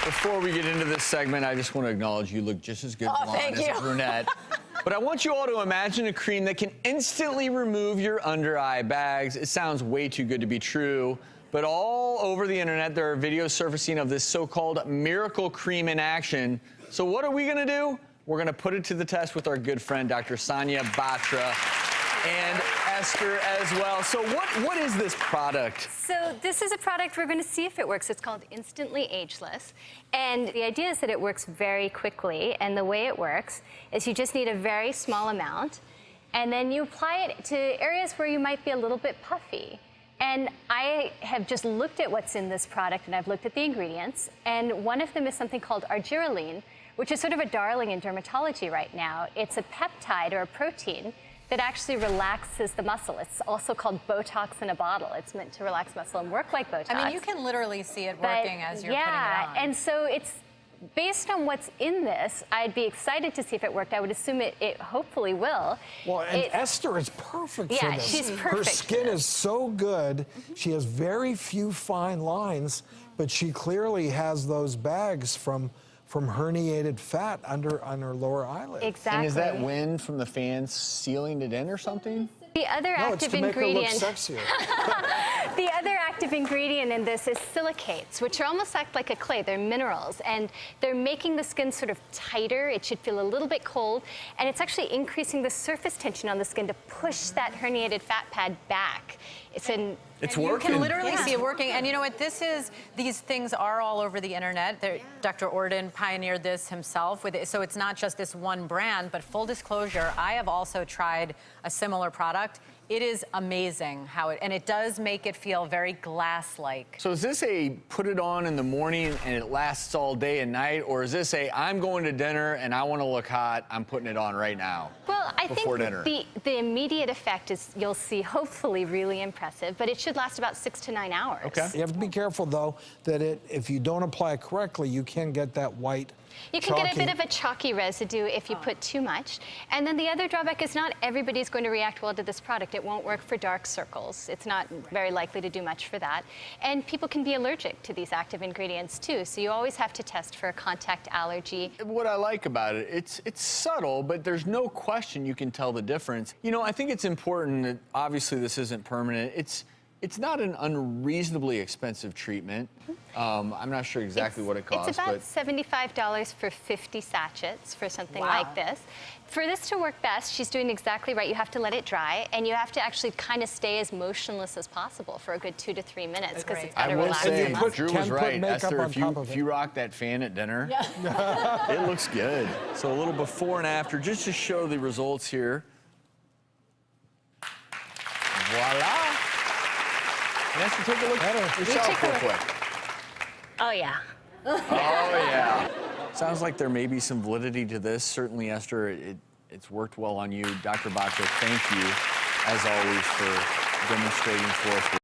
Before we get into this segment, I just want to acknowledge you look just as good blonde as a brunette. But I want you all to imagine a cream that can instantly remove your under-eye bags. It sounds way too good to be true, but all over the internet there are videos surfacing of this so-called miracle cream in action. So what are we gonna do? We're gonna put it to the test with our good friend, Dr. Sonia Batra, and Esther as well. So what is this product? So this is a product we're going to see if it works. It's called Instantly Ageless. And the idea is that it works very quickly. And the way it works is you just need a very small amount. And then you apply it to areas where you might be a little bit puffy. And I have just looked at what's in this product, and I've looked at the ingredients. And one of them is something called argireline, which is sort of a darling in dermatology right now. It's a peptide or a protein that actually relaxes the muscle. It's also called Botox in a bottle. It's meant to relax muscle and work like Botox. I mean, you can literally see it working as you're putting it on. And so it's based on what's in this, I'd be excited to see if it worked. I would assume it hopefully will. Well, and Esther is perfect for this. Yeah, she's perfect. Her skin is so good. She has very few fine lines, but she clearly has those bags from herniated fat under her lower eyelid. Exactly. And is that wind from the fans sealing it in or something? The other active ingredient. It's to make her look sexier. The other active ingredient in this is silicates, which are almost act like a clay. They're minerals, and they're making the skin sort of tighter. It should feel a little bit cold, and it's actually increasing the surface tension on the skin to push that herniated fat pad back. It's working. You can literally see it working. And you know what this is? These things are all over the internet. Dr. Orden pioneered this himself with it. So it's not just this one brand, but full disclosure, I have also tried a similar product. It is amazing how and it does make it feel very glass-like. So is this a put it on in the morning and it lasts all day and night, or is this a I'm going to dinner and I want to look hot, I'm putting it on right now? Well, I think dinner. the immediate effect is, you'll see, hopefully really impressive, but it should last about 6 to 9 hours. Okay. You have to be careful, though, that if you don't apply it correctly, you can get that white, You can get a bit of a chalky residue if you put too much. And then the other drawback is not everybody's going to react well to this product. It won't work for dark circles. It's not very likely to do much for that. And people can be allergic to these active ingredients too, so you always have to test for a contact allergy. What I like about it, it's subtle, but there's no question you can tell the difference. You know, I think it's important that obviously this isn't permanent. It's not an unreasonably expensive treatment. I'm not sure exactly what it costs. It's about $75 for 50 sachets for something like this. For this to work best, she's doing exactly right. You have to let it dry, and you have to actually kind of stay as motionless as possible for a good 2 to 3 minutes, because it's got to relax the muscle. Drew was right. Esther, if you rock that fan at dinner, it looks good. So a little before and after, just to show the results here. Voila. Esther, take a look at it yourself real quick. Oh, yeah. Oh, yeah. Sounds like there may be some validity to this. Certainly, Esther, it's worked well on you. Dr. Batra, thank you, as always, for demonstrating for us.